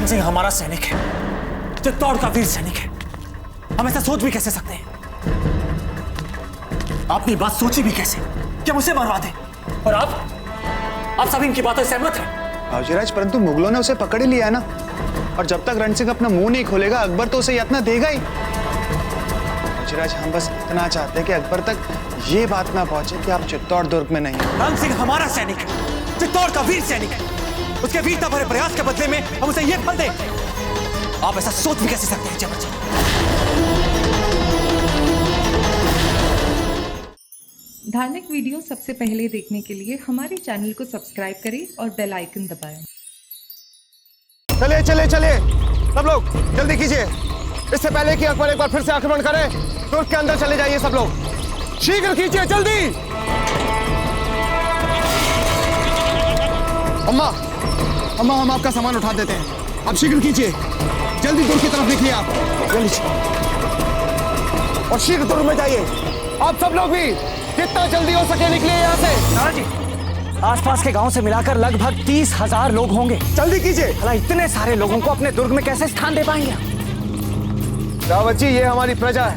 रण सिंह हमारा सैनिक है, चित्तौड़ का वीर सैनिक है। हम ऐसा सोच भी कैसे सकते हैं? आपने बात सोची भी कैसे कि हम उसे मरवा दें? और आप सभी इनकी बातों से सहमत हैं? बाजीराज, परंतु मुगलों ने उसे पकड़ ही लिया है ना, और जब तक रण सिंह अपना मुंह नहीं खोलेगा अकबर तो उसे यातना देगा ही। बाजीराज, हम बस इतना चाहते हैं कि अकबर तक ये बात ना पहुंचे कि आप चित्तौड़ दुर्ग में नहीं हैं। रण सिंह हमारा सैनिक है, चित्तौड़ का वीर सैनिक है। उसके वीरता भरे प्रयास के बदले में हम उसे ये फल दें। आप ऐसा सोच भी कैसे सकते हैं जबरजी? धार्मिक वीडियो सबसे पहले देखने के लिए हमारे चैनल को सब्सक्राइब करें और बेल आइकन दबाएं। चलिए चलिए चलिए, सब लोग जल्दी कीजिए। इससे पहले कि अकबर एक बार फिर से आक्रमण करे, दुर्ग के अंदर चले जाइए सब लोग। शीघ्र कीजिए, जल्दी। अम्मा, अम्मा, हम आपका सामान उठा देते हैं, आप शीघ्र कीजिए। जल्दी दुर्ग की तरफ निकलिए आप, जल्दी। और शीघ्र दुर्ग में जाइए। आप सब लोग भी जितना जल्दी हो सके निकलिए यहाँ से। जी, आसपास के गांव से मिलाकर लगभग 30,000 लोग होंगे। जल्दी कीजिए। भला इतने सारे लोगों को अपने दुर्ग में कैसे स्थान दे पाएंगे? रावत जी, ये हमारी प्रजा है।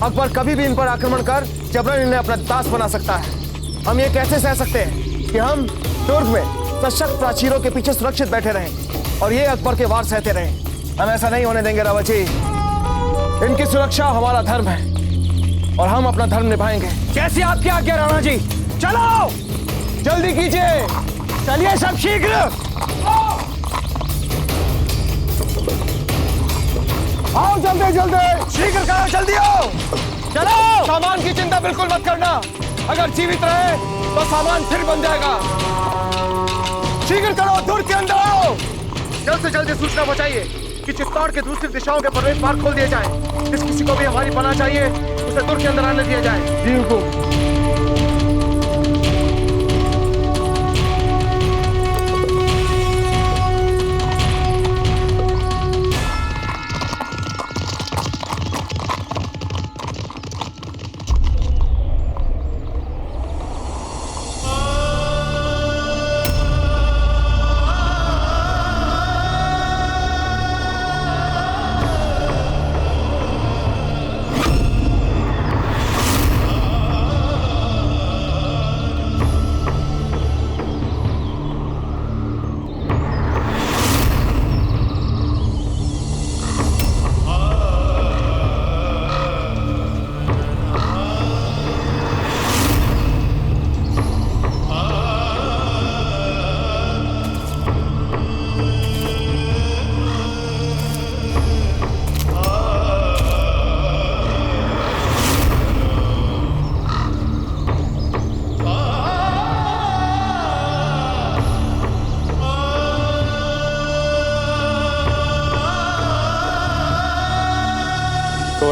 अकबर कभी भी इन पर आक्रमण कर जबरन इन्हें अपना दास बना सकता है। हम ये कैसे सह सकते हैं कि हम दुर्ग में सशक्त प्राचीरों के पीछे सुरक्षित बैठे रहें और ये अकबर के वार सहते रहें? हम ऐसा नहीं होने देंगे रावत जी। इनकी सुरक्षा हमारा धर्म है और हम अपना धर्म निभाएंगे। कैसी आपकी आज्ञा राणा जी। चलो, जल्दी कीजिए, चलिए सब शीघ्र। आओ जल्दी जल्दी, शीघ्र करो, जल्दी आओ। चलो। सामान की चिंता बिल्कुल मत करना। अगर जीवित रहे तो सामान फिर बन जाएगा। शीघ्र करो, दुर्ग के अंदर आओ। जल्द से जल्द सूचना पहुंचाइए कि चित्तौड़ के दूसरी दिशाओं के प्रवेश द्वार खोल दिए जाएं। जिस किसी को भी हमारी पनाह चाहिए उसे दुर्ग के अंदर आने दिया जाए। जी हुकुम।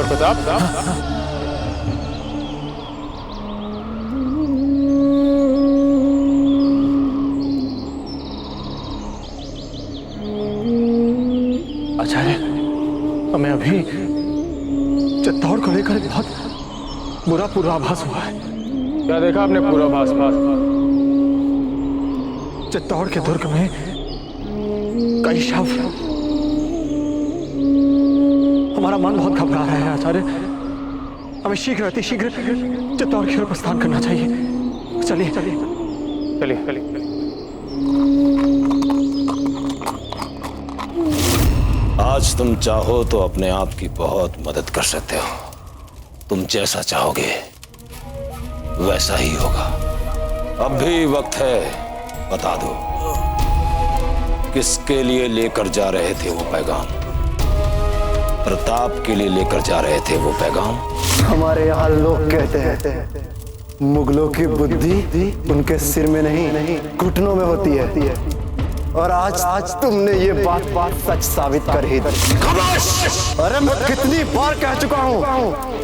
प्रताप, आचार्य, हमें अभी चित्तौड़ को लेकर बहुत बुरा पूर्वाभास हुआ है। क्या देखा आपने पूर्वाभास? चित्तौड़ के दुर्ग में कई शव। हमारा मन बहुत घबरा रहा है आचार्य। हमें शीघ्र अतिशीघ्र चित्तौड़ की ओर प्रस्थान करना चाहिए। चलिए चलिए चलिए चलिए। आज तुम चाहो तो अपने आप की बहुत मदद कर सकते हो। तुम जैसा चाहोगे वैसा ही होगा। अब भी वक्त है, बता दो किसके लिए लेकर जा रहे थे वो पैगाम? प्रताप के लिए लेकर जा रहे थे वो पैगाम? हमारे यहाँ लोग कहते हैं मुगलों की बुद्धि उनके सिर में नहीं घुटनों में होती है। और आज तुमने ये बात सच साबित कर ही दी। अरे मैं कितनी बार कह चुका हूँ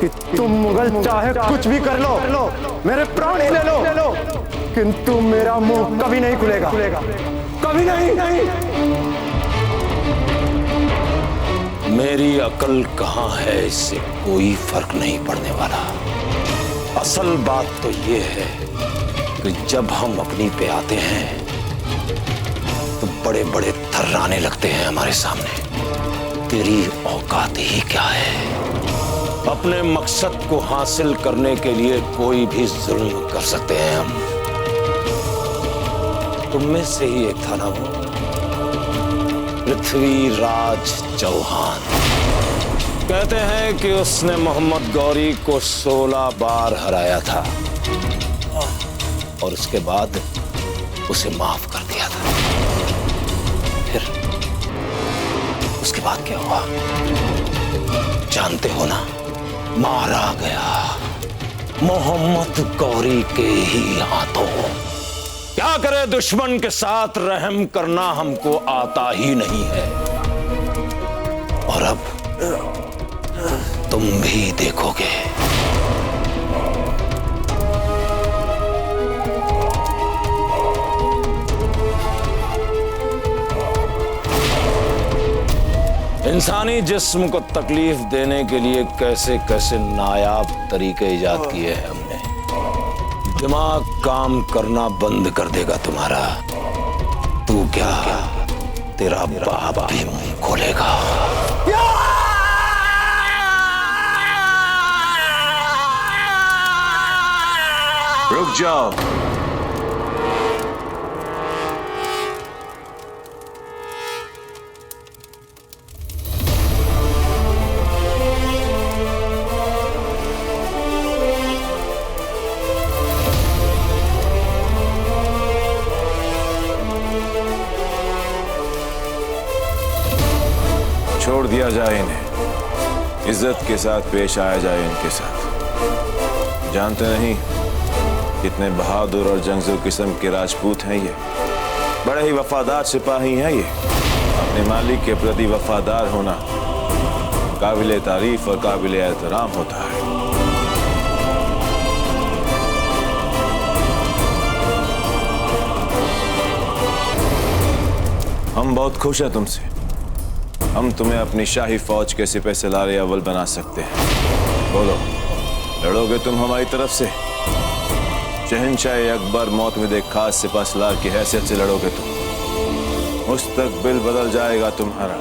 कि तुम मुगल चाहे कुछ भी कर लो, मेरे प्राण ही ले लो, किंतु मेरा मुंह कभी नहीं खुलेगा, कभी नहीं। मेरी अकल कहाँ है इससे कोई फर्क नहीं पड़ने वाला। असल बात तो ये है कि जब हम अपनी पे आते हैं तो बड़े बड़े थर्राने लगते हैं हमारे सामने। तेरी औकात ही क्या है? अपने मकसद को हासिल करने के लिए कोई भी जुल्म कर सकते हैं हम। तुम में से ही एक था ना वो, पृथ्वीराज चौहान। कहते हैं कि उसने मोहम्मद गौरी को 16 बार हराया था और उसके बाद उसे माफ कर दिया था। फिर उसके बाद क्या हुआ जानते हो ना? मारा गया मोहम्मद गौरी के ही हाथों। क्या करे, दुश्मन के साथ रहम करना हमको आता ही नहीं है। और अब तुम भी देखोगे। इंसानी जिस्म को तकलीफ देने के लिए कैसे कैसे नायाब तरीके इजाद किए हैं हमने। दिमाग काम करना बंद कर देगा तुम्हारा। तू क्या, तेरा बाप भी मुंह खोलेगा। रुक जाओ। छोड़ दिया जाए इन्हें, इज्जत के साथ पेश आया जाए इनके साथ। जानते नहीं कितने बहादुर और जंगजू किस्म के राजपूत हैं ये। बड़े ही वफादार सिपाही हैं ये। अपने मालिक के प्रति वफादार होना काबिले तारीफ और काबिले एहतराम होता है। हम बहुत खुश हैं तुमसे। हम तुम्हें अपनी शाही फौज के सिपहसालार अव्वल बना सकते हैं। बोलो, लड़ोगे तुम हमारी तरफ से? शहंशाह अकबर मोतमिद खास सिपहसालार की हैसियत से लड़ोगे तुम। मुस्तकबिल बदल जाएगा तुम्हारा।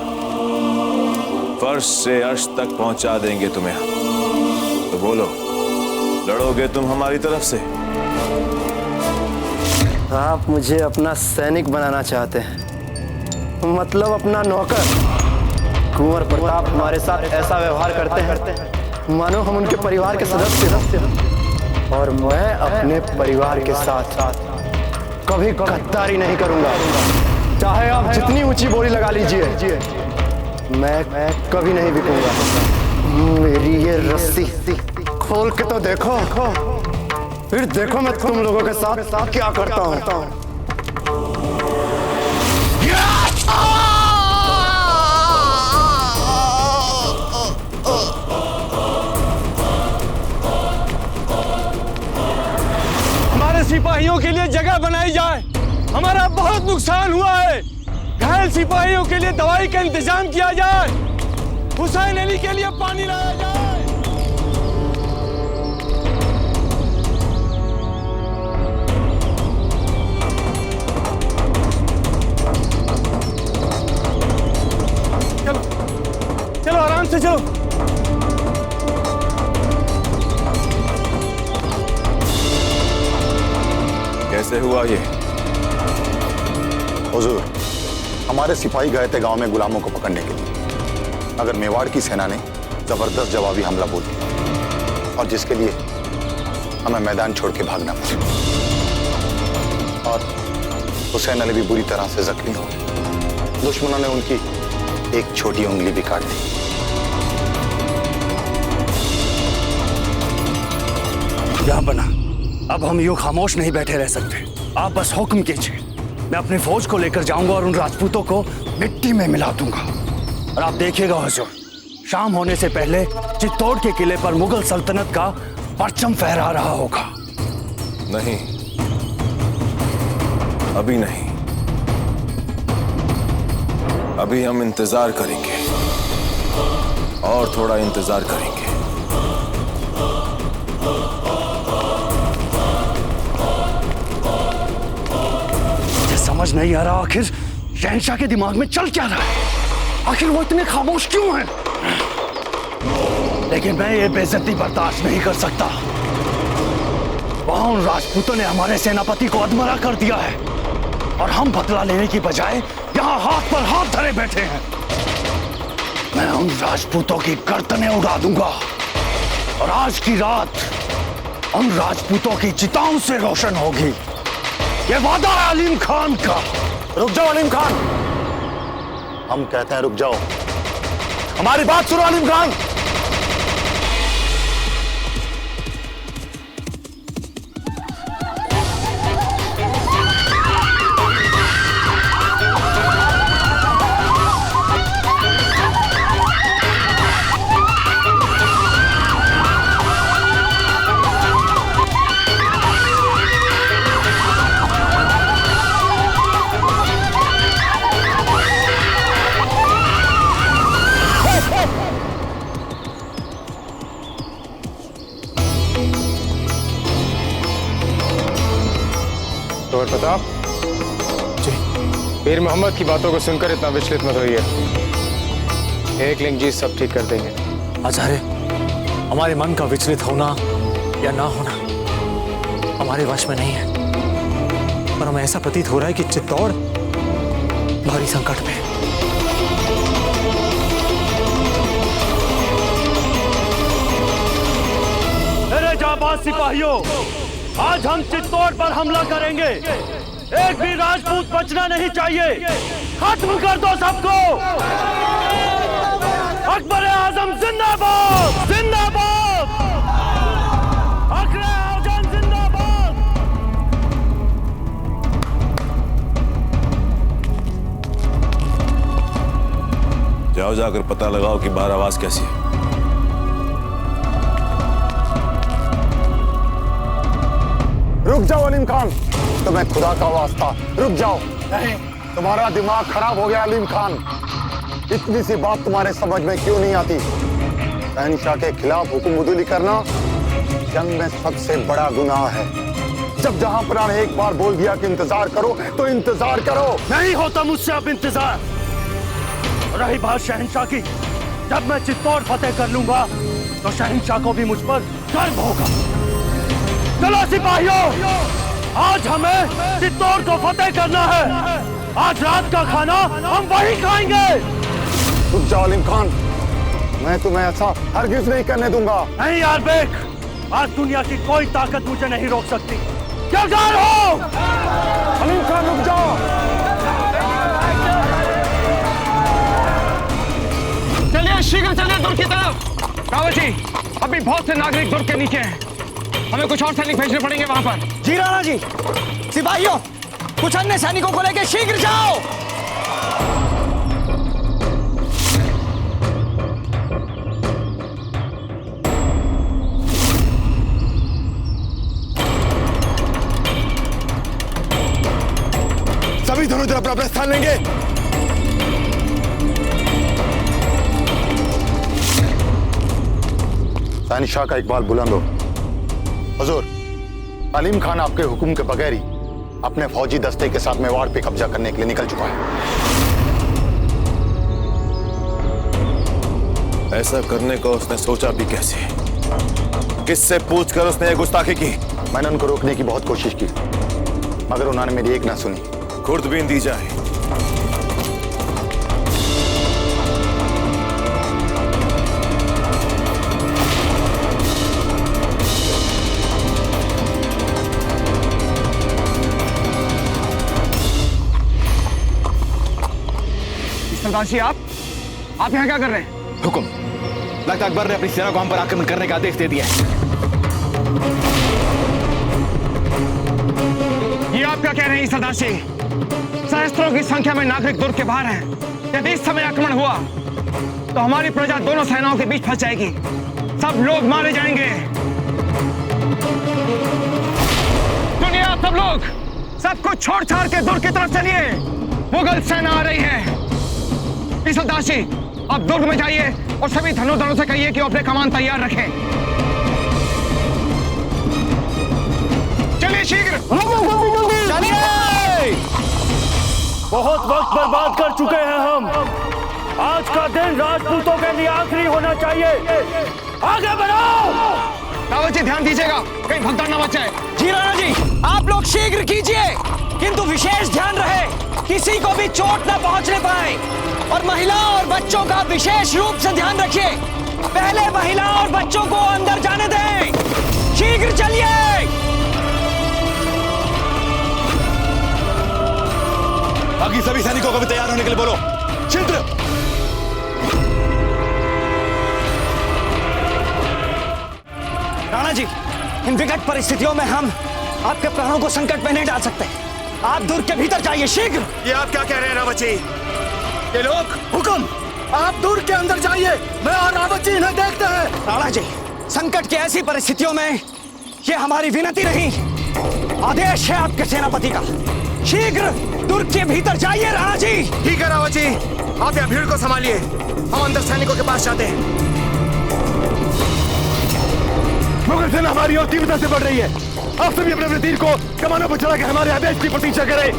फर्श से अर्श तक पहुंचा देंगे तुम्हें हम। तो बोलो, लड़ोगे तुम हमारी तरफ से? आप मुझे अपना सैनिक बनाना चाहते हैं, मतलब अपना नौकर। कुंवर प्रताप हमारे साथ ऐसा व्यवहार करते हैं मानो हम उनके परिवार के सदस्य हैं। और मैं अपने परिवार के साथ कभी गद्दारी नहीं करूंगा। चाहे आप जितनी ऊंची बोली लगा लीजिए, मैं कभी नहीं बिकूंगा। मेरी ये रस्सी खोल के तो देखो, फिर देखो मैं तुम लोगों के साथ क्या करता हूँ। सिपाहियों के लिए जगह बनाई जाए। हमारा बहुत नुकसान हुआ है। घायल सिपाहियों के लिए दवाई का इंतजाम किया जाए। हुसैन अली के लिए पानी लाया जाए। चलो चलो, आराम से चलो। कैसे हुआ ये? हुजूर, हमारे सिपाही गए थे गांव में गुलामों को पकड़ने के लिए, मगर मेवाड़ की सेना ने जबरदस्त जवाबी हमला बोल दिया और जिसके लिए हमें मैदान छोड़ के भागना पड़ा। और हुसैन अली भी बुरी तरह से जख्मी हो गए। दुश्मनों ने उनकी एक छोटी उंगली भी काट दी। क्या बना? अब हम यूं खामोश नहीं बैठे रह सकते। आप बस हुक्म कीजिए, मैं अपनी फौज को लेकर जाऊंगा और उन राजपूतों को मिट्टी में मिला दूंगा। और आप देखिएगा हुजूर, शाम होने से पहले चित्तौड़ के किले पर मुगल सल्तनत का परचम फहरा रहा होगा। नहीं, अभी नहीं। अभी हम इंतजार करेंगे और थोड़ा इंतजार करेंगे। समझ नहीं आ रहा आखिर शहंशाह के दिमाग में चल क्या रहा है? आखिर वो इतने खामोश क्यों हैं? लेकिन मैं ये बेइज्जती बर्दाश्त नहीं कर सकता। वहां उन राजपूतों ने हमारे सेनापति को अधमरा कर दिया है और हम बदला लेने की बजाय यहां हाथ पर हाथ धरे बैठे हैं। मैं उन राजपूतों की गर्दनें उड़ा दूंगा और आज की रात उन राजपूतों की चिताओं से रोशन होगी। ये वादा है अलीम खान का। रुक जाओ अलीम खान, हम कहते हैं रुक जाओ। हमारी बात सुनो अलीम खान। प्रताप जी, पीर मोहम्मद की बातों को सुनकर इतना विचलित मत होइए। एक लिंग जी सब ठीक कर देंगे। आचार्य, हमारे मन का विचलित होना या ना होना हमारे वश में नहीं है, पर हमें ऐसा प्रतीत हो रहा है कि चित्तौड़ भारी संकट में। मेरे जाबाज सिपाहियों, आज हम चित्तौड़ पर हमला करेंगे। एक भी राजपूत बचना नहीं चाहिए। खत्म कर दो सबको। अकबर आजम जिंदाबाद, जिंदाबाद। अकबर आजम जिंदाबाद। जाओ जाकर पता लगाओ कि बाहर आवाज कैसी है। रुक जाओ अलीम खान, तुम्हें खुदा का वास्ता रुक जाओ। तुम्हारा दिमाग खराब हो गया अलीम खान। इतनी सी बात तुम्हारे समझ में क्यों नहीं आती? शहंशाह के खिलाफ हुक्म करना जंग में सबसे बड़ा गुनाह है। जब जहां पर एक बार बोल दिया कि इंतजार करो तो इंतजार करो। नहीं होता मुझसे अब इंतजार। रही बात शहंशाह की, जब मैं चित्तौड़ फतेह कर लूंगा तो शहंशाह को भी मुझ पर गर्व होगा। चलो सिपाहियों, आज हमें चित्तौड़ को फतेह करना है। आज रात का खाना हम वही खाएंगे। रुक जाओ अलीम खान, मैं तुम्हें ऐसा हरगिज नहीं करने दूंगा। नहीं यार बेक, आज दुनिया की कोई ताकत मुझे नहीं रोक सकती। क्या कार हो? अलीम खान रुक जाओ। चलिए शीघ्र चलिए दुर्ग की तरफ। रावत जी, अभी बहुत से नागरिक दुर्ग के नीचे हैं। हमें कुछ और सैनिक भेजने पड़ेंगे वहां पर। जी राणा जी। सिपाहियों, कुछ अन्य सैनिकों को लेकर शीघ्र जाओ। सभी दोनों तरफ अपना स्थान लेंगे। शहंशाह का इकबाल बुलंद हो। हुजूर, अलीम खान आपके हुक्म के बगैर ही अपने फौजी दस्ते के साथ मेवाड़ पे कब्जा करने के लिए निकल चुका है। ऐसा करने को उसने सोचा भी कैसे? किससे पूछकर उसने ये गुस्ताखी की? मैंने उनको रोकने की बहुत कोशिश की, मगर उन्होंने मेरी एक ना सुनी। खुर्दबीन दी जाए। सरदार आप यहाँ क्या कर रहे हैं? हुक्म, लगता अकबर ने अपनी सेना को हम पर आक्रमण करने का आदेश दे दिया है। ये आप क्या कह रहे हैं सरदार जी? सहस्त्रों की संख्या में नागरिक दुर्ग के बाहर हैं। यदि इस समय आक्रमण हुआ तो हमारी प्रजा दोनों सेनाओं के बीच फंस जाएगी। सब लोग मारे जाएंगे। दुनिया, सब लोग, सब कुछ छोड़ छाड़ के दुर्ग की तरफ चलिए। मुगल सेना आ रही है। सरदार जी, आप दुर्ग में जाइए और सभी धनुर्धरों से कहिए कि अपने कमान तैयार रखें। चलिए शीघ्र। बहुत वक्त बर्बाद कर चुके हैं हम। आज का दिन राजपूतों के लिए आखिरी होना चाहिए। आगे बढ़ो। रावत जी ध्यान दीजिएगा, कहीं भगदड़ न मच जाए। जी राणा जी, आप लोग शीघ्र कीजिए, किंतु विशेष ध्यान रहे किसी को भी चोट न पहुंचने पाए। और महिलाओं और बच्चों का विशेष रूप से ध्यान रखिए। पहले महिलाओं और बच्चों को अंदर जाने दें। शीघ्र चलिए। बाकी सभी सैनिकों को भी तैयार होने के लिए बोलो। शीघ्र। राणा जी, इन विकट परिस्थितियों में हम आपके प्राणों को संकट में नहीं डाल सकते। आप दुर्ग के भीतर जाइए शीघ्र। ये आप क्या कह रहे हैं रावत जी? ये लोग हुक्म, आप दुर्ग के अंदर जाइए। मैं और रावत जी इन्हें देखते हैं। राणा जी, संकट की ऐसी परिस्थितियों में ये हमारी विनती नहीं, आदेश है आपके सेनापति का। शीघ्र दुर्ग के भीतर जाइए राणा जी। ठीक है रावत जी, आप यहाँ भीड़ को संभालिए, हम अंदर सैनिकों के पास जाते हैं। मुगल सेना हमारी ओर तीव्रता से बढ़ रही है। आप सभी अपने अपने तीर को कमानों पर चलाकर हमारे आदेश की प्रतीक्षा करें।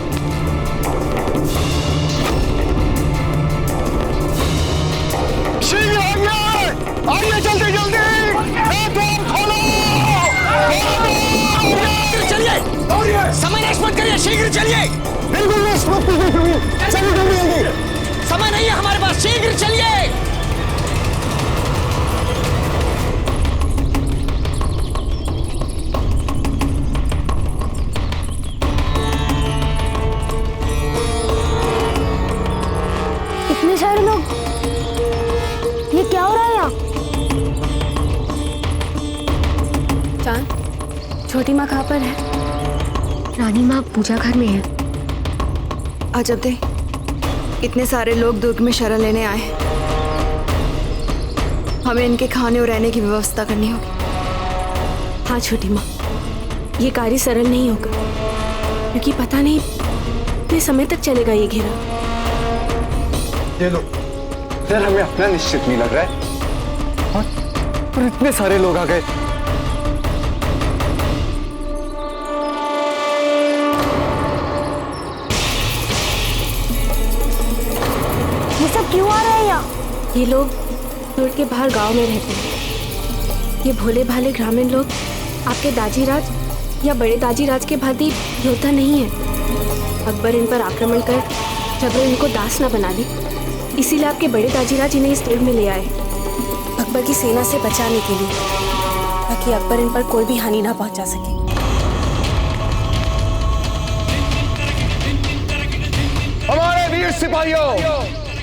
शीघ्र आइए, जल्दी जल्दी द्वार खोलो। चलिए, समय नष्ट मत करिए, शीघ्र चलिए। बिल्कुल नष्ट मत करिए, चलिए जल्दी। समय नहीं है हमारे पास, शीघ्र चलिए। इतने सारे लोग, ये क्या हो रहा है यहाँ? चांद, छोटी माँ कहाँ पर है? रानी माँ पूजा घर में है। अजब दे, इतने सारे लोग दुर्ग में शरण लेने आए हैं। हमें इनके खाने और रहने की व्यवस्था करनी होगी। हाँ छोटी माँ, ये कार्य सरल नहीं होगा, क्योंकि पता नहीं कितने समय तक चलेगा ये घेरा। ये लो, यार हमें अपना निश्चित नहीं लग रहा है। और इतने सारे लोग आ गए। ये सब क्यों आ रहे हैं यहाँ? ये लोग दुर्ग के बाहर गांव में रहते हैं। ये भोले भाले ग्रामीण लोग आपके दाजीराज या बड़े दाजीराज के भांति योद्धा नहीं है। अकबर इन पर आक्रमण कर जबरन इनको दास न बना ली, इसीलिए आपके बड़े दाजीराज इन्हें इस दुर्ग में ले आए, अकबर की सेना से बचाने के लिए, ताकि अकबर इन पर कोई भी हानि ना पहुंचा सके। हमारे वीर सिपाहियों,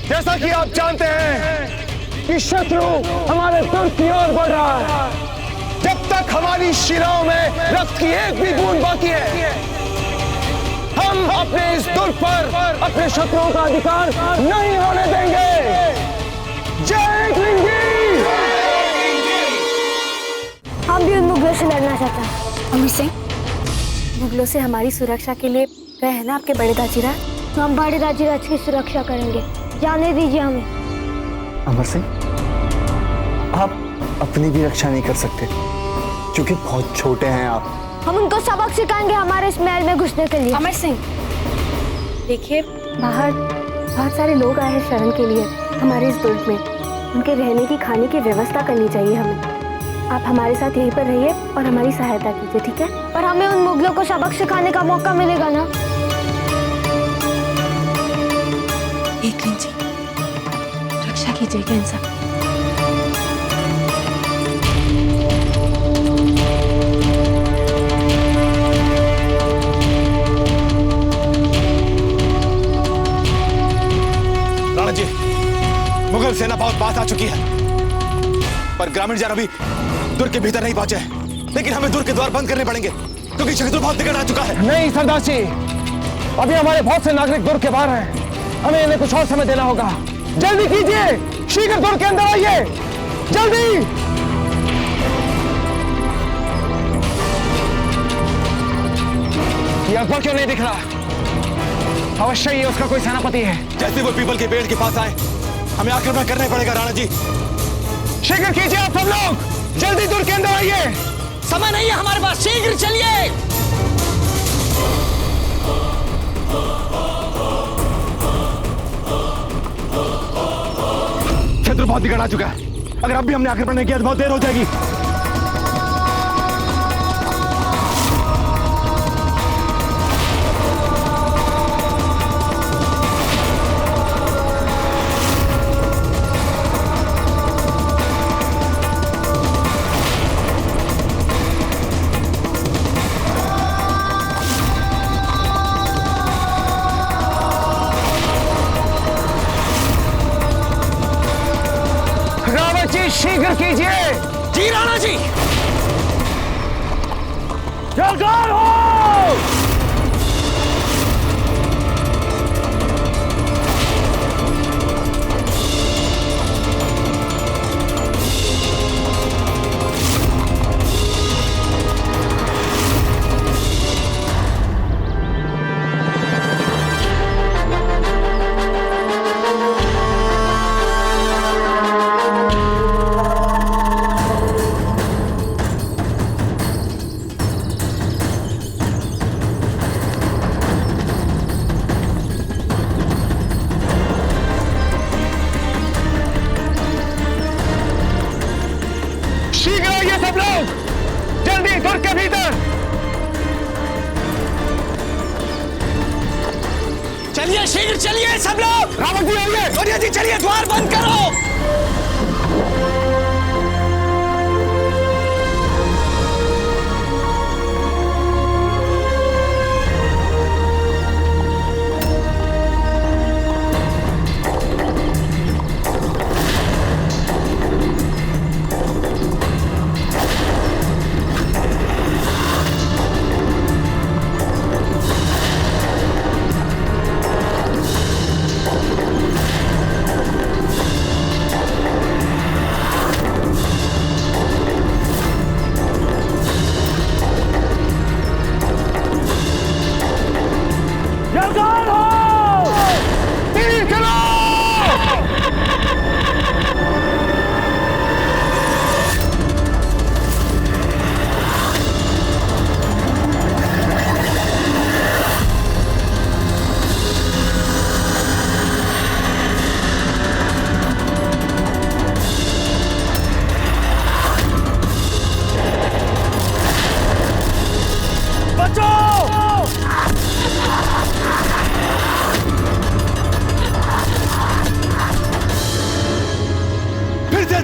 जैसा कि आप जानते हैं कि शत्रु हमारे दुर्ग की ओर बढ़ रहा है। जब तक हमारी शिराओं में रक्त की एक भी बूंद बाकी है, हम अपने इस दुर्ग पर अपने शत्रुओं का अधिकार नहीं होने देंगे। जय हिंद। हम भी उन मुगलों से लड़ना चाहते हैं। अमर सिंह, मुगलों से हमारी सुरक्षा के लिए गए हैं ना आपके बड़े दाजीराज, तो हम बड़े दाजीराज की सुरक्षा करेंगे। जाने दीजिए हमें। अमर सिंह, आप अपनी भी रक्षा नहीं कर सकते, क्योंकि बहुत छोटे हैं आप। हम उनको सबक सिखाएंगे हमारे इस महल में घुसने के लिए। अमर सिंह, देखिए बाहर बहुत सारे लोग आए हैं शरण के लिए हमारे इस दुर्ग में। उनके रहने की, खाने की व्यवस्था करनी चाहिए हमें। आप हमारे साथ यहीं पर रहिए और हमारी सहायता कीजिए, ठीक है? और हमें उन मुगलों को सबक सिखाने का मौका मिलेगा ना? एक जी, रक्षा कीजिएगा इन सब। राणा जी, मुगल सेना बहुत पास आ चुकी है, पर ग्रामीण जन अभी दुर्ग के भीतर नहीं पहुंचे। लेकिन हमें दुर्ग के द्वार बंद करने पड़ेंगे, क्योंकि शत्रु बहुत निकट आ चुका है। नहीं सरदार जी, अभी हमारे बहुत से नागरिक दुर्ग के बाहर हैं। हमें इन्हें कुछ और समय देना होगा। जल्दी कीजिए, शीघ्र दुर्ग के अंदर आइए, जल्दी। ये अकबर क्यों नहीं दिख रहा? अवश्य ही उसका कोई सेनापति है। जैसे वो पीपल के पेड़ के पास आए, हमें आक्रमण करना पड़ेगा। राणा जी, शीघ्र कीजिए आप सब लोग, जल्दी दुर्ग के अंदर आइए। समय नहीं है हमारे पास, शीघ्र चलिए। शत्रु बहुत निकट आ चुका है। अगर अब भी हमने आक्रमण नहीं किया तो बहुत देर हो जाएगी। शीघ्र कीजिए। जी राणा जी। जलगार हो। चलिए शीघ्र चलिए सब लोग। रावण जी आइए। गौरिया जी चलिए, द्वार बंद करो।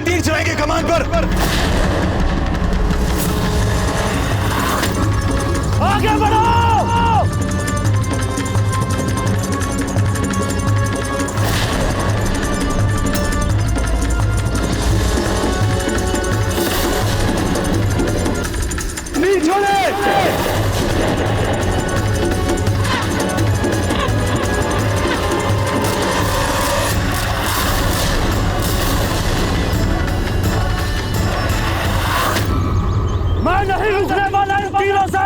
तीर चलाएंगे कमान पर। आगे बढ़ो। नहीं छोड़े। मैं नहीं रुकने वाला इन तीरों से।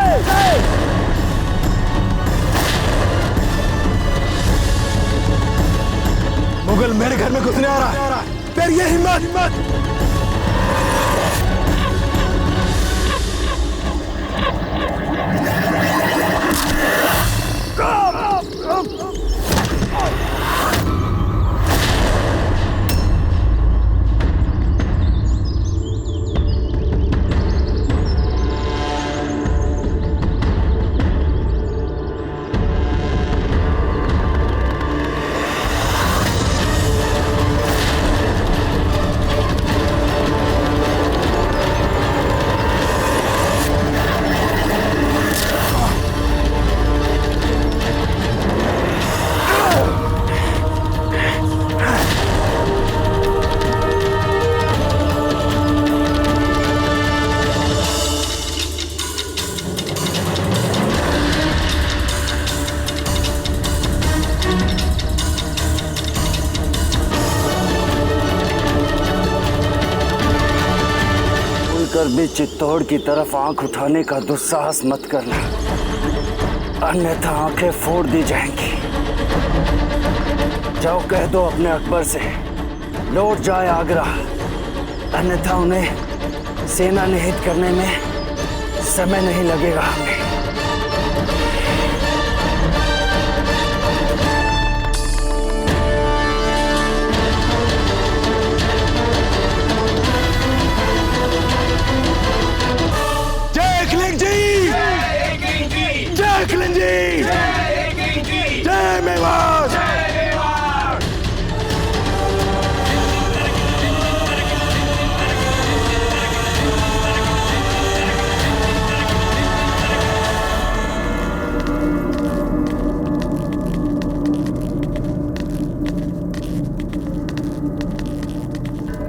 मुगल मेरे घर में घुसने आ रहा है। तेरी ये हिम्मत। कर भी चित्तौड़ की तरफ आंख उठाने का दुस्साहस मत करना, अन्यथा आंखें फोड़ दी जाएंगी। जाओ कह दो अपने अकबर से लौट जाए आगरा, अन्यथा उन्हें सेना निहित करने में समय नहीं लगेगा हमें।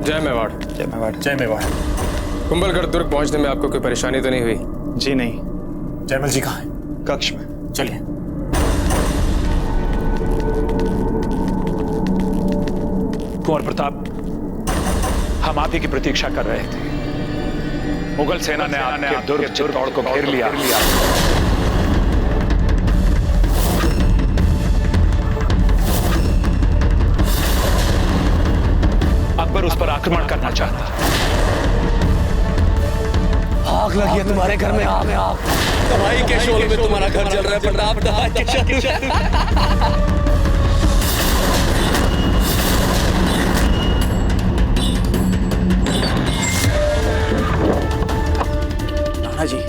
जय मेवाड़। जय मेवाड़। जय मेवाड़। कुंभलगढ़ दुर्ग पहुंचने में आपको कोई परेशानी तो नहीं हुई? जी नहीं। जयमल जी कहाँ है? कक्ष में। चलिए। कुंवर प्रताप, हम आप ही की प्रतीक्षा कर रहे थे। मुगल सेना ने आपके दुर्ग चित्तौड़ को घेर लिया। अकबर उस पर आक्रमण करना चाहता है। आग लगी है तुम्हारे घर में, आग। दवाई के शोल में तुम्हारा घर जल रहा है प्रताप। दवाई के शोल। नाना जी,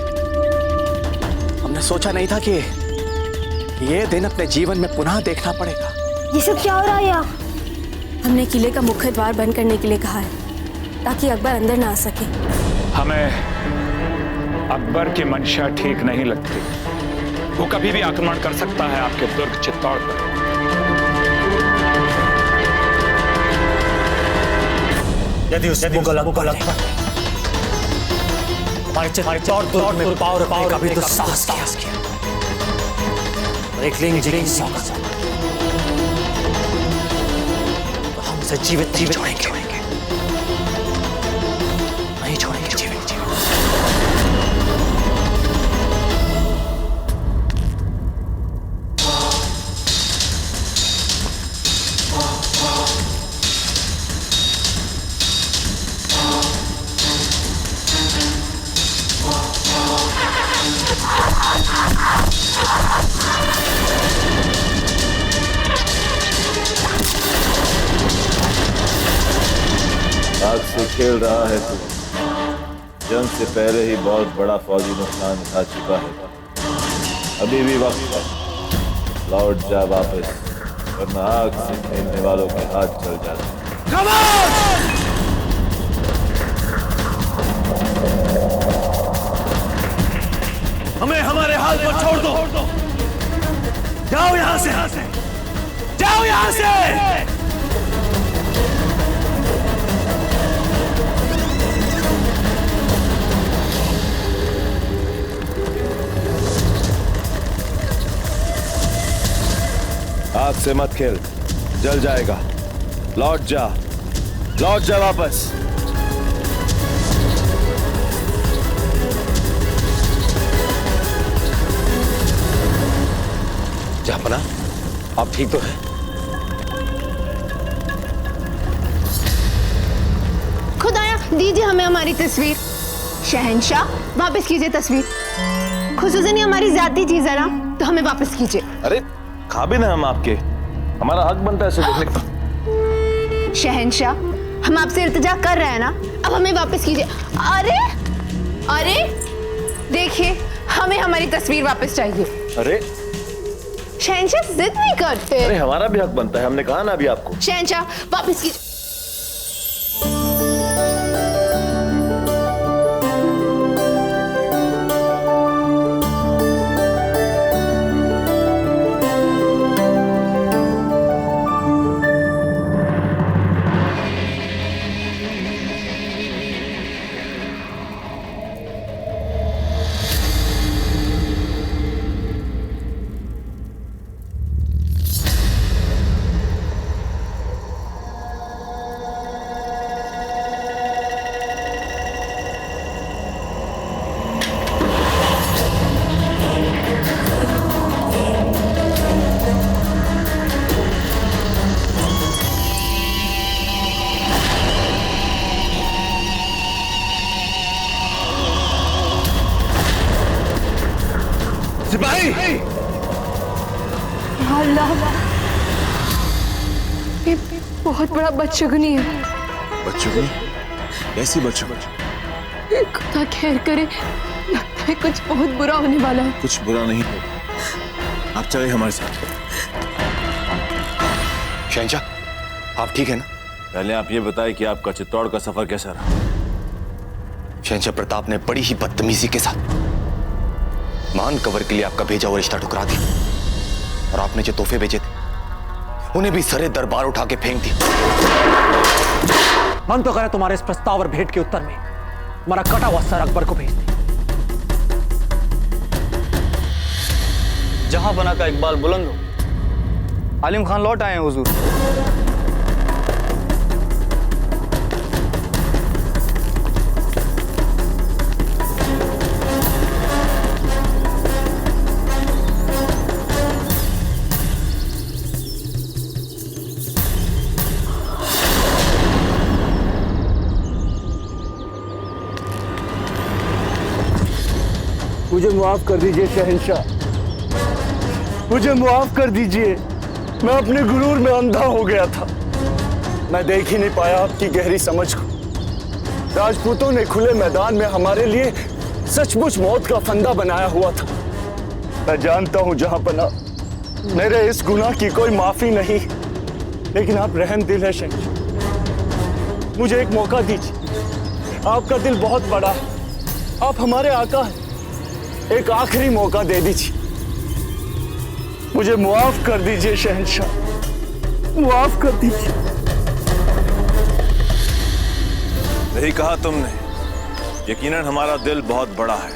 हमने सोचा नहीं था कि ये दिन अपने जीवन में पुनः देखना पड़ेगा। ये सब क्या हो रहा है यहाँ? हमने किले का मुख्य द्वार बंद करने के लिए कहा है ताकि अकबर अंदर ना आ सके। हमें अकबर की मंशा ठीक नहीं लगती। वो कभी भी आक्रमण कर सकता है आपके दुर्ग चित्तौड़ पर। यदि उस मुगल अकबर हमारे चित्तौड़ दुर्ग में पावर रखने का भी तो साहस किया और एक लिंग जी की सौगात तो हम उसे जीवित छोड़ेंगे, नहीं छोड़ेंगे जीवित। आग से खेल रहा है तू। जंग से पहले ही बहुत बड़ा फौजी नुकसान उठा चुका है। अभी भी वक्त है, लौट जा वापस, वरना आग से खेलने वालों के हाथ चल जाते हैं। हमें हमारे हाल पर छोड़ दो। जाओ यहां से, जाओ यहां से। आग से मत खेल, जल जाएगा। लौट जा वापस। जहांपना, आप ठीक तो हैं? खुदाया, दीजिए हमें हमारी तस्वीर। शहंशाह, वापस कीजिए तस्वीर। खुसूसन ये हमारी ज़ाती चीज है ना, तो हमें वापस कीजिए। अरे काबिल हैं हम आपके, हमारा हक बनता है इसे देखने का। शहंशाह, हम आपसे इल्तिजा कर रहे हैं ना, अब हमें वापस कीजिए। अरे देखिए, हमें हमारी तस्वीर वापस चाहिए। अरे शहंशाह जिद नहीं करते। अरे हमारा भी हक बनता है, हमने कहा ना अभी आपको। शहंशाह वापस कीजिए। सिपाही! अल्लाह, ये बहुत बड़ा बदशगुनी है। बदशगुनी? कैसी बदशगुनी? खुदा खैर करे, लगता है कुछ बहुत बुरा होने वाला है। कुछ बुरा नहीं होगा, आप चले हमारे साथ। शहंशाह, आप ठीक है ना? पहले आप ये बताएं कि आपका चित्तौड़ का सफर कैसा रहा? शहंशाह प्रताप ने बड़ी ही बदतमीजी के साथ मान कवर के लिए आपका भेजा हुआ रिश्ता ठुकरा दिया और आपने जो तोहफे भेजे थे उन्हें भी सरे दरबार उठा के फेंक दिया। मन तो करे तुम्हारे इस प्रस्ताव और भेंट के उत्तर में हमारा कटा हुआ सर अकबर को भेज दे। जहां बना का इकबाल बुलंद हो। आलिम खान लौट आए हैं हुजूर। मुझे माफ कर दीजिए शहंशाह, मुझे माफ कर दीजिए। मैं अपने गुरूर में अंधा हो गया था। मैं देख ही नहीं पाया आपकी गहरी समझ को। राजपूतों ने खुले मैदान में हमारे लिए सचमुच मौत का फंदा बनाया हुआ था। मैं जानता हूं जहां पना मेरे इस गुनाह की कोई माफी नहीं, लेकिन आप रहम दिल है शहंशाह, मुझे एक मौका दीजिए। आपका दिल बहुत बड़ा है, आप हमारे आका हैं। एक आखिरी मौका दे दीजिए, मुझे मुआफ कर दीजिए शहंशाह, मुआफ कर दीजिए। यही कहा तुमने। यकीनन हमारा दिल बहुत बड़ा है,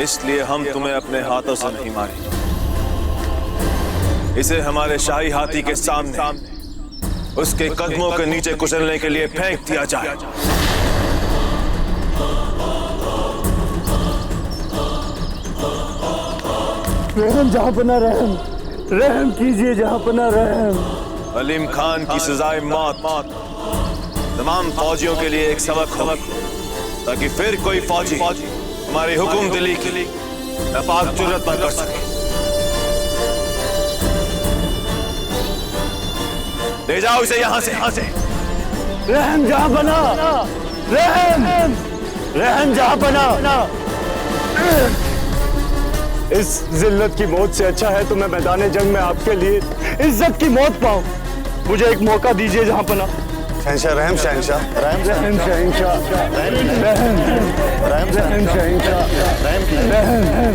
इसलिए हम तुम्हें अपने हाथों से नहीं मारेंगे। इसे हमारे शाही हाथी के सामने उसके कदमों के नीचे कुचलने के लिए फेंक दिया जाए। रहम जहां पना रहम, रहम कीजिए जहां पना रहम। अलीम खान की सजाए मौत तमाम फौजियों के लिए एक सबक हो, ताकि फिर कोई फौजी हमारी हुक्म दिली की नापाक जुर्रत न कर सके। ले जाओ इसे यहाँ से। रहम जहां पना, रहम, रहम जहां पना। इस जिल्लत की मौत से अच्छा है तो मैं मैदान जंग में आपके लिए इज्जत की मौत पाऊं। मुझे एक मौका दीजिए जहां पना। शहंशाह रहम, शहंशाह रहम, रहम शहंशाह, रहम शहंशाह, रहम।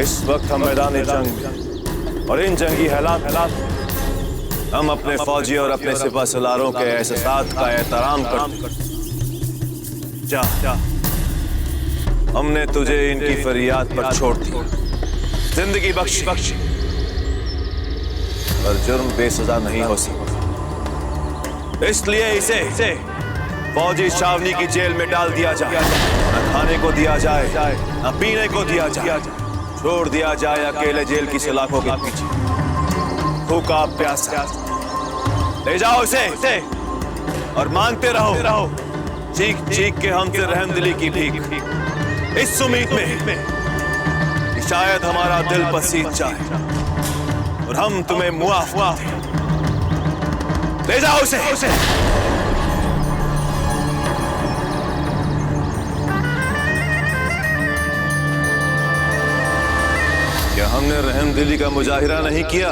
इस वक्त हम मैदान जंग में और इन जंगी हालात हम अपने फौजी और अपने सिपा सलारों के एहसास का एहतराम करते। जा हमने तुझे इनकी फरियाद पर छोड़ दिया, जिंदगी बख्शी, पर जुर्म बेसजा नहीं हो सकता। इसलिए इसे फौजी छावनी की जेल में डाल दिया जाए। न खाने को दिया जाए, न पीने को दिया जाए, छोड़ दिया जाए अकेले जेल की सलाखों के पीछे, भूखा प्यासा। ले जाओ इसे और मांगते रहो, चीख चीख के हमसे रहमदिली की भीख, इस उम्मीद में कि शायद हमारा दिल पसीज जाए और हम तुम्हें मुआफ दें। ले जाओ उसे। क्या हमने रहमदिली का मुजाहिरा नहीं किया?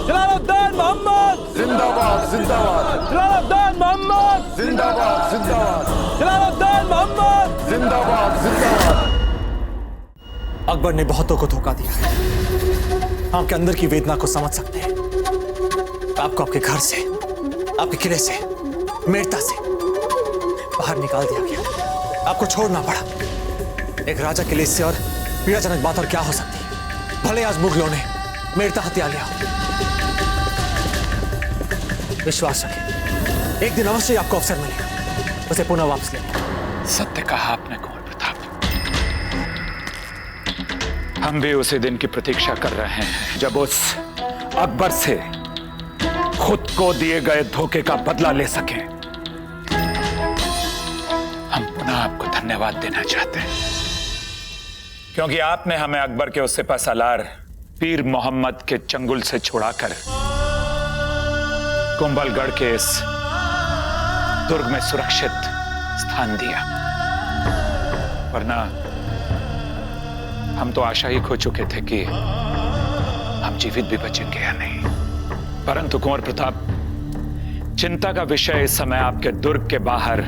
जलालुद्दीन मोहम्मद जिंदाबाद, जिंदाबाद। जलालुद्दीन मोहम्मद जिंदाबाद, जिंदाबाद। जलालुद्दीन मोहम्मद जिंदाबाद, जिंदाबाद। अकबर ने बहुतों को धोखा दिया है। आपके अंदर की वेदना को समझ सकते हैं। आपको आपके घर से, आपके किले से, मेड़ता से बाहर निकाल दिया गया। आपको छोड़ना पड़ा। एक राजा के लिए इससे और पीड़ाजनक बात और क्या हो सकती है? भले आज मुगलों ने मेड़ता हत्या लिया, विश्वास रखें, एक दिन अवश्य आपको अवसर मिलेगा उसे पुनः वापस लेने। सत्य कहा आपने कुंवर प्रताप। हम भी उसी दिन की प्रतीक्षा कर रहे हैं जब उस अकबर से खुद को दिए गए धोखे का बदला ले सके। हम पुनः आपको धन्यवाद देना चाहते हैं, क्योंकि आपने हमें अकबर के उस सिपा सालार पीर मोहम्मद के चंगुल से छुड़ाकर कुंभलगढ़ के इस दुर्ग में सुरक्षित स्थान दिया। वरना हम तो आशा ही खो चुके थे कि हम जीवित भी बचेंगे या नहीं। परंतु कुंवर प्रताप, चिंता का विषय इस समय आपके दुर्ग के बाहर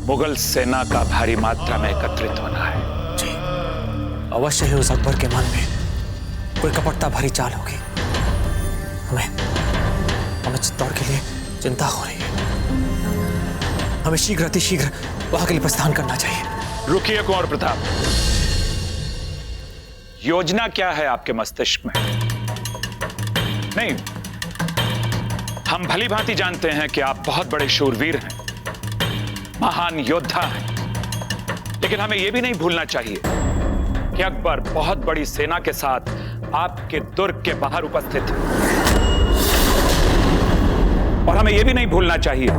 मुगल सेना का भारी मात्रा में एकत्रित होना है। जी, अवश्य ही उस अकबर के मन में कोई कपटता भरी चाल होगी। हमें चित्तौड़ के लिए चिंता हो रही है। हमें शीघ्र अतिशीघ्र वहां के लिए प्रस्थान करना चाहिए। रुकिए कुंवर प्रताप, योजना क्या है आपके मस्तिष्क में? नहीं, हम भली भांति जानते हैं कि आप बहुत बड़े शूरवीर हैं, महान योद्धा हैं, लेकिन हमें यह भी नहीं भूलना चाहिए कि अकबर बहुत बड़ी सेना के साथ आपके दुर्ग के बाहर उपस्थित है। और हमें यह भी नहीं भूलना चाहिए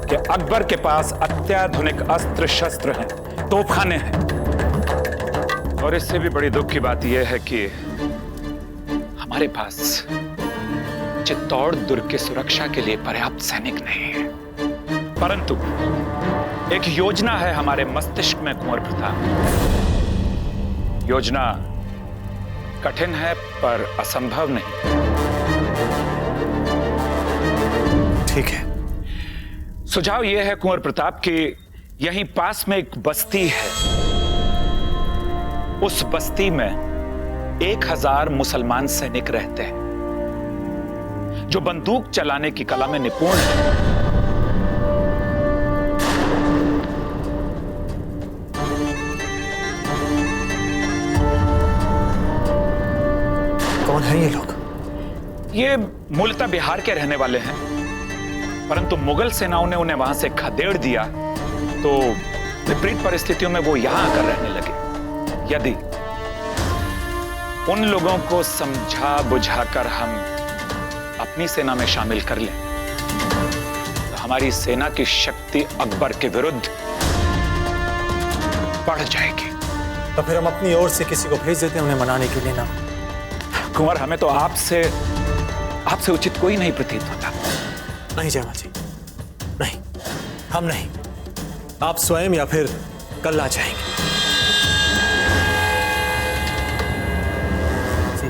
कि अकबर के पास अत्याधुनिक अस्त्र शस्त्र हैं, तोपखाने हैं। और इससे भी बड़ी दुख की बात यह है कि हमारे पास चित्तौड़ दुर्ग की सुरक्षा के लिए पर्याप्त सैनिक नहीं है। परंतु एक योजना है हमारे मस्तिष्क में कुंवर प्रताप। योजना कठिन है पर असंभव नहीं। ठीक है। सुझाव यह है कुंवर प्रताप कि यहीं पास में एक बस्ती है। उस बस्ती में 1000 मुसलमान सैनिक रहते हैं जो बंदूक चलाने की कला में निपुण हैं। कौन है ये लोग? ये मूलतः बिहार के रहने वाले हैं, परंतु मुगल सेनाओं ने उन्हें वहां से खदेड़ दिया तो विपरीत परिस्थितियों में वो यहां आकर रहने लगे। यदि उन लोगों को समझा बुझाकर हम अपनी सेना में शामिल कर लें तो हमारी सेना की शक्ति अकबर के विरुद्ध बढ़ जाएगी। तो फिर हम अपनी ओर से किसी को भेज देते हैं उन्हें मनाने के लिए ना? कुंवर, हमें तो आपसे उचित कोई नहीं प्रतीत होता। नहीं जयमल जी, नहीं, हम नहीं, आप स्वयं या फिर कल आ जाएंगे।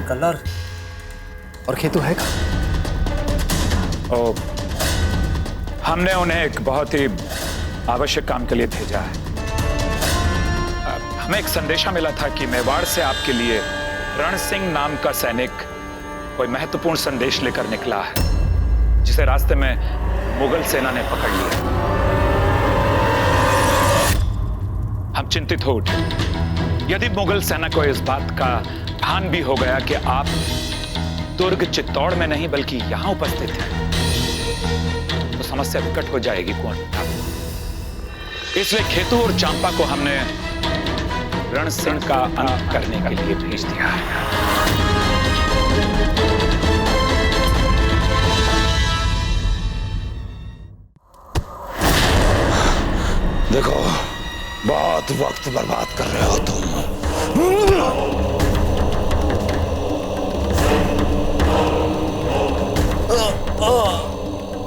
कलर और खेतु है का? हमने उन्हें एक बहुत ही आवश्यक काम के लिए भेजा है। हमें एक संदेशा मिला था कि मेवाड़ से आपके लिए रण सिंह नाम का सैनिक कोई महत्वपूर्ण संदेश लेकर निकला है, जिसे रास्ते में मुगल सेना ने पकड़ लिया। हम चिंतित हो उठे। यदि मुगल सेना को इस बात का भान भी हो गया कि आप दुर्ग चित्तौड़ में नहीं बल्कि यहां उपस्थित हैं तो समस्या विकट हो जाएगी कुंवर प्रताप। इसलिए खेतु और चांपा को हमने रण सिंह का अंत करने के लिए भेज दिया है। देखो, बहुत वक्त बर्बाद कर रहे हो तुम।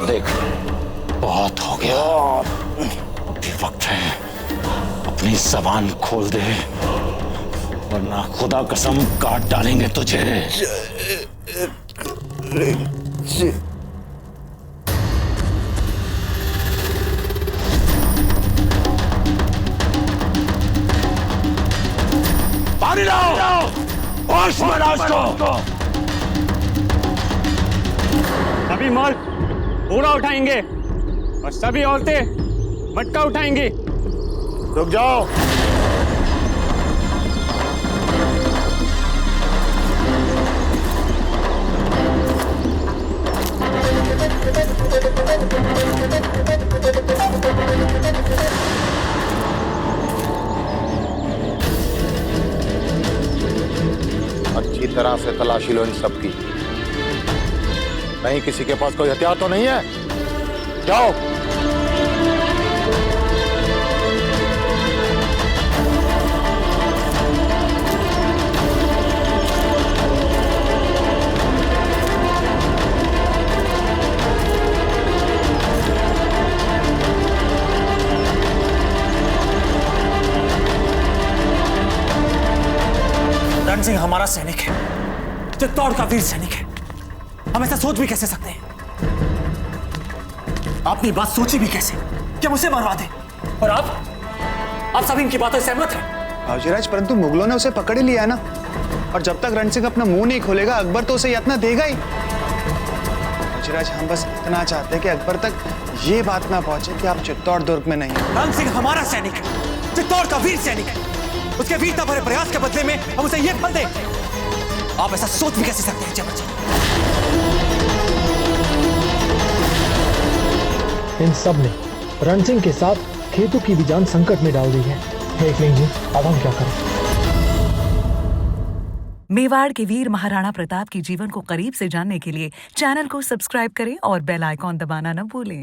देख, बहुत हो गया। अभी वक्त है अपनी जबान खोल दे, वरना खुदा कसम काट डालेंगे तुझे। पानी लाओ, होश में लाओ उसको। सभी मर्द पूरा उठाएंगे और सभी औरतें मटका उठाएंगी। रुक जाओ। अच्छी तरह से तलाशी लो इन सबकी। कहीं किसी के पास कोई हथियार तो नहीं है? जाओ। रण सिंह हमारा सैनिक है, चित्तौड़ का वीर सैनिक है। हम ऐसा सोच भी कैसे सकते हैं? आपने बात सोची भी कैसे कि हम उसे मरवा दें? और आप सभी इनकी बातों से सहमत हैं? बाबूजीराज, परंतु मुगलों ने उसे पकड़ ही लिया ना। और जब तक रण सिंह अपना मुंह नहीं खोलेगा अकबर तो उसे यातना देगा ही। मुझराज हम बस इतना चाहते हैं कि अकबर तक ये बात ना पहुंचे कि आप चित्तौड़ दुर्ग में नहीं हैं। रण सिंह हमारा सैनिक है, चित्तौड़ का वीर सैनिक है। उसके वीरता भरे प्रयास के बदले में हम उसे ये फल दें। आप ऐसा सोच भी कैसे सकते हैं जबर जी? इन सब ने रण सिंह के साथ खेतों की भी जान संकट में डाल दी है। देख लीजिए अब हम क्या करें। मेवाड़ के वीर महाराणा प्रताप के जीवन को करीब से जानने के लिए चैनल को सब्सक्राइब करें और बेल आइकॉन दबाना न भूलें।